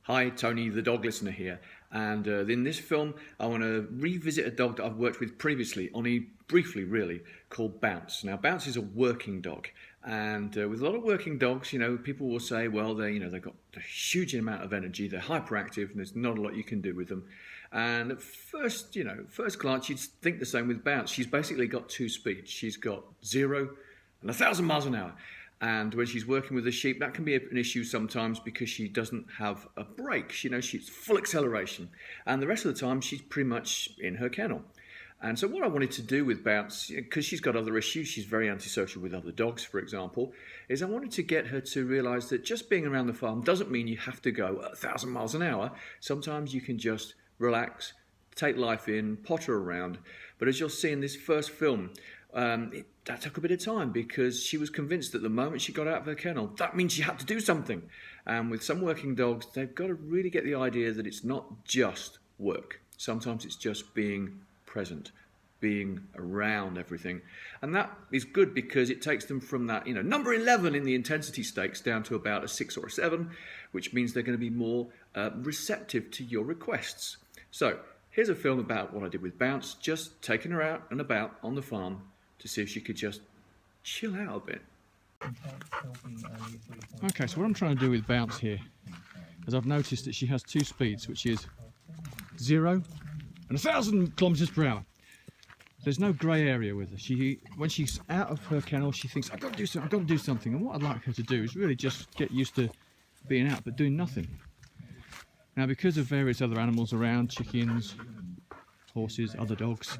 Hi, Tony, the dog listener here. And in this film, I want to revisit a dog that I've worked with previously, only briefly really, called Bounce. Now, Bounce is a working dog. And with a lot of working dogs, people will say, well, they've got a huge amount of energy, they're hyperactive, and there's not a lot you can do with them. And at first, first glance, you'd think the same with Bounce. She's basically got two speeds. She's got 0 and 1,000 miles an hour. And when she's working with the sheep, that can be an issue sometimes because she doesn't have a brake. She's full acceleration. And the rest of the time, she's pretty much in her kennel. And so what I wanted to do with Bounce, because she's got other issues, she's very antisocial with other dogs, for example, is I wanted to get her to realise that just being around the farm doesn't mean you have to go 1,000 miles an hour. Sometimes you can just relax, take life in, potter around. But as you'll see in this first film, that took a bit of time because she was convinced that the moment she got out of her kennel, that means she had to do something. And with some working dogs, they've got to really get the idea that it's not just work. Sometimes it's just being present, being around everything. And that is good because it takes them from that, number 11 in the intensity stakes down to about a 6 or a 7, which means they're going to be more receptive to your requests. So here's a film about what I did with Bounce, just taking her out and about on the farm to see if she could just chill out a bit. Okay, so what I'm trying to do with Bounce here is I've noticed that she has two speeds, which is 0 and 1,000 kilometers per hour. There's no grey area with her. When she's out of her kennel, she thinks, I've got to do something. And what I'd like her to do is really just get used to being out, but doing nothing. Now, because of various other animals around, chickens, horses, other dogs,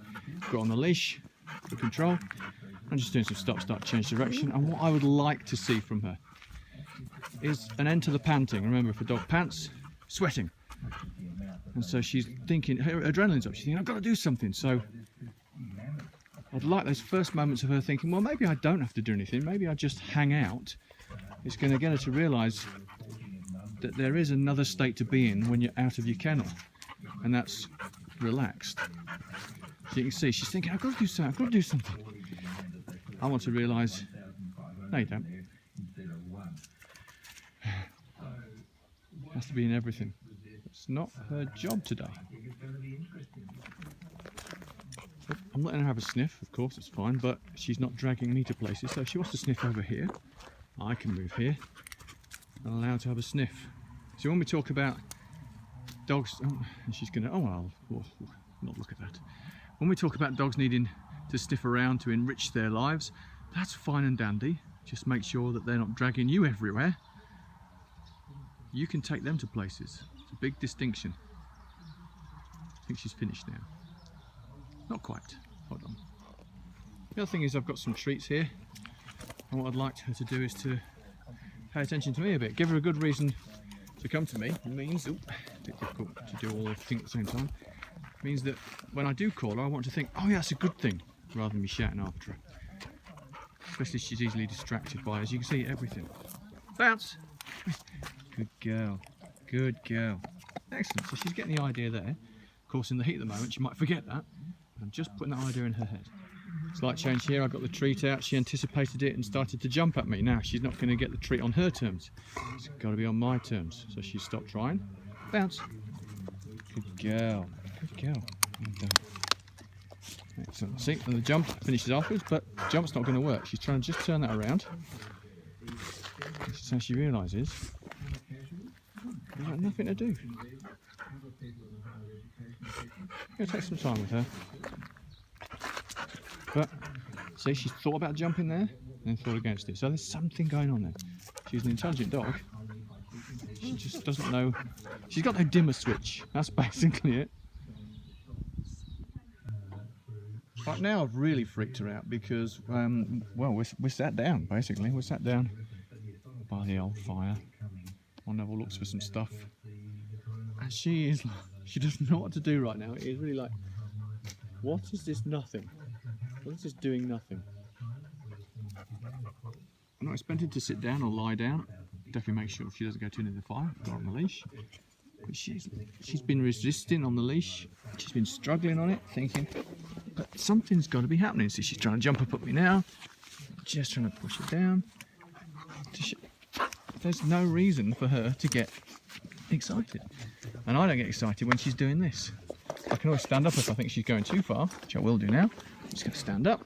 got on the leash for control. I'm just doing some stop, change direction. And what I would like to see from her is an end to the panting. Remember, if a dog pants, sweating. And so she's thinking, her adrenaline's up. She's thinking, I've got to do something. So I'd like those first moments of her thinking, well, maybe I don't have to do anything. Maybe I just hang out. It's going to get her to realise that there is another state to be in when you're out of your kennel. And that's relaxed. So you can see she's thinking, I've got to do something. I want to realise, no you don't. Has to be in everything. It's not her job today. I'm letting her have a sniff, of course, it's fine, but she's not dragging me to places. So if she wants to sniff over here, I can move here and allow her to have a sniff. So when we talk about dogs, and she's going to, I'll not look at that. When we talk about dogs needing to sniff around to enrich their lives, that's fine and dandy. Just make sure that they're not dragging you everywhere. You can take them to places. It's a big distinction. I think she's finished now. Not quite. Hold on. The other thing is I've got some treats here. And what I'd like her to do is to pay attention to me a bit. Give her a good reason to come to me. It means, a bit difficult to do all the things at the same time. It means that when I do call her, I want to think, oh yeah, that's a good thing, rather than me shouting after her. Especially if she's easily distracted by, as you can see, everything. Bounce! Good girl. Good girl. Excellent. So she's getting the idea there. Of course, in the heat of the moment, she might forget that. But I'm just putting that idea in her head. Slight change here. I got the treat out. She anticipated it and started to jump at me. Now, she's not going to get the treat on her terms. It's got to be on my terms. So she stopped trying. Bounce. Good girl. Good girl. Well done. Excellent. See, and the jump finishes afterwards, but the jump's not going to work. She's trying to just turn that around. This is how she realises there's got nothing to do. I'm going to take some time with her. But, see, she's thought about jumping there, and then thought against it. So there's something going on there. She's an intelligent dog. She just doesn't know. She's got no dimmer switch. That's basically it. Right now I've really freaked her out because, we're sat down, basically. We're sat down by the old fire. One Neville looks for some stuff. And she doesn't know what to do right now. It is really like, what is this nothing? What is this doing nothing? I'm not expecting to sit down or lie down. Definitely make sure she doesn't go too near the fire. Got her on the leash. But she's been resisting on the leash. She's been struggling on it, thinking, but something's got to be happening. So she's trying to jump up at me now. Just trying to push it down. There's no reason for her to get excited. And I don't get excited when she's doing this. I can always stand up if I think she's going too far, which I will do now. I'm just going to stand up,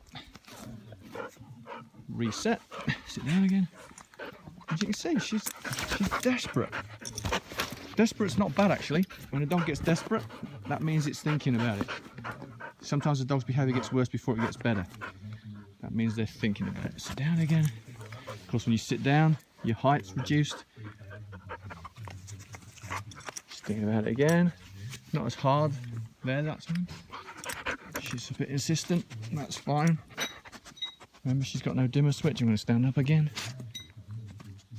reset, sit down again. As you can see, she's desperate. Desperate's not bad actually. When a dog gets desperate, that means it's thinking about it. Sometimes a dog's behaviour gets worse before it gets better. That means they're thinking about it. Sit down again. Of course, when you sit down, your height's reduced. Just thinking about it again. Not as hard there that time. She's a bit insistent, that's fine. Remember, she's got no dimmer switch. I'm going to stand up again.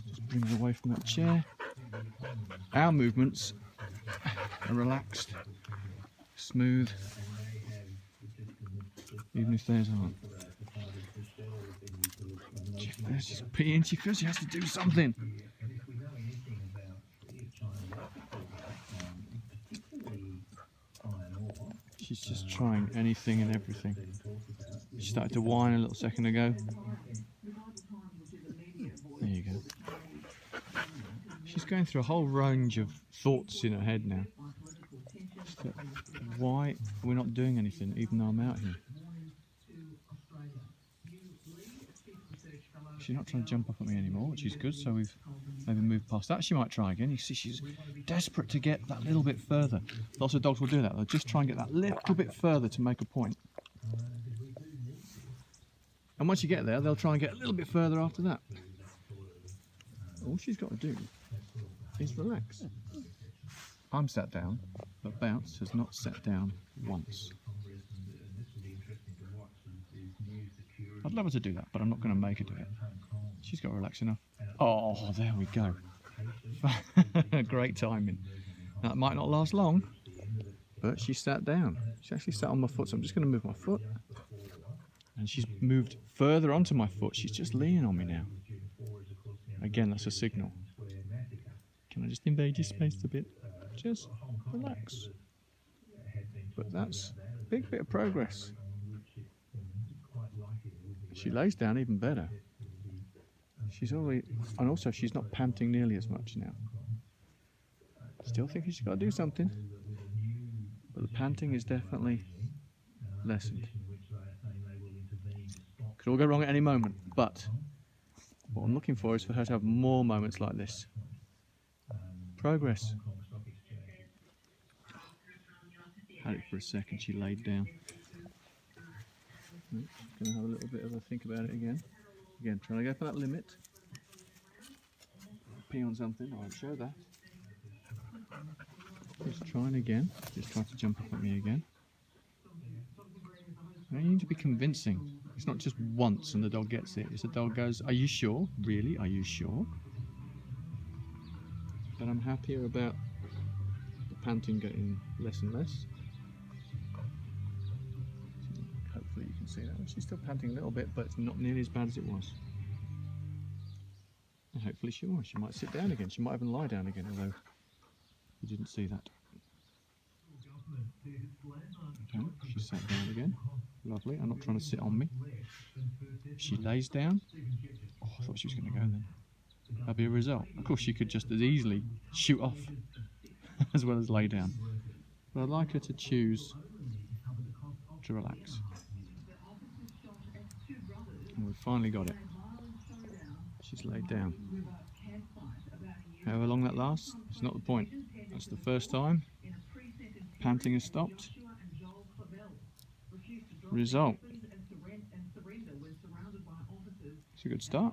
Just bring her away from that chair. Our movements are relaxed, smooth, even if theirs aren't. She's peeing, she feels she has to do something. She's just trying anything and everything. She started to whine a little second ago. There you go. She's going through a whole range of thoughts in her head now. Why are we not doing anything even though I'm out here? She's not trying to jump up at me anymore, which is good, so we've maybe moved past that. She might try again. You see, she's desperate to get that little bit further. Lots of dogs will do that. They'll just try and get that little bit further to make a point. And once you get there, they'll try and get a little bit further after that. All she's got to do is relax. I'm sat down, but Bounce has not sat down once. I'd love her to do that, but I'm not going to make her do it. She's got to relax enough. Oh, there we go. Great timing. Now, that might not last long, but she sat down. She actually sat on my foot, so I'm just going to move my foot. And she's moved further onto my foot. She's just leaning on me now. Again, that's a signal. Can I just invade your space a bit? Just relax. But that's a big bit of progress. She lays down even better. She's already, and also she's not panting nearly as much now. Still thinking she's got to do something, but the panting is definitely lessened. Could all go wrong at any moment, but what I'm looking for is for her to have more moments like this. Progress. Had it for a second, she laid down. Going to have a little bit of a think about it again. Again, trying to go for that limit. Pee on something, I won't show that. Just trying again. Just trying to jump up at me again. I need to be convincing. It's not just once and the dog gets it. It's the dog goes, are you sure? Really? Are you sure? But I'm happier about the panting getting less and less. Hopefully you can see that. She's still panting a little bit, but it's not nearly as bad as it was. And hopefully she will. She might sit down again. She might even lie down again, although you didn't see that. Okay, she sat down again. Lovely. I'm not trying to sit on me. She lays down. Oh, I thought she was going to go then. That'd be a result. Of course, she could just as easily shoot off as well as lay down. But I'd like her to choose to relax. And we've finally got it. She's laid down. However long that lasts, it's not the point. That's the first time. Panting has stopped. Result. It's a good start.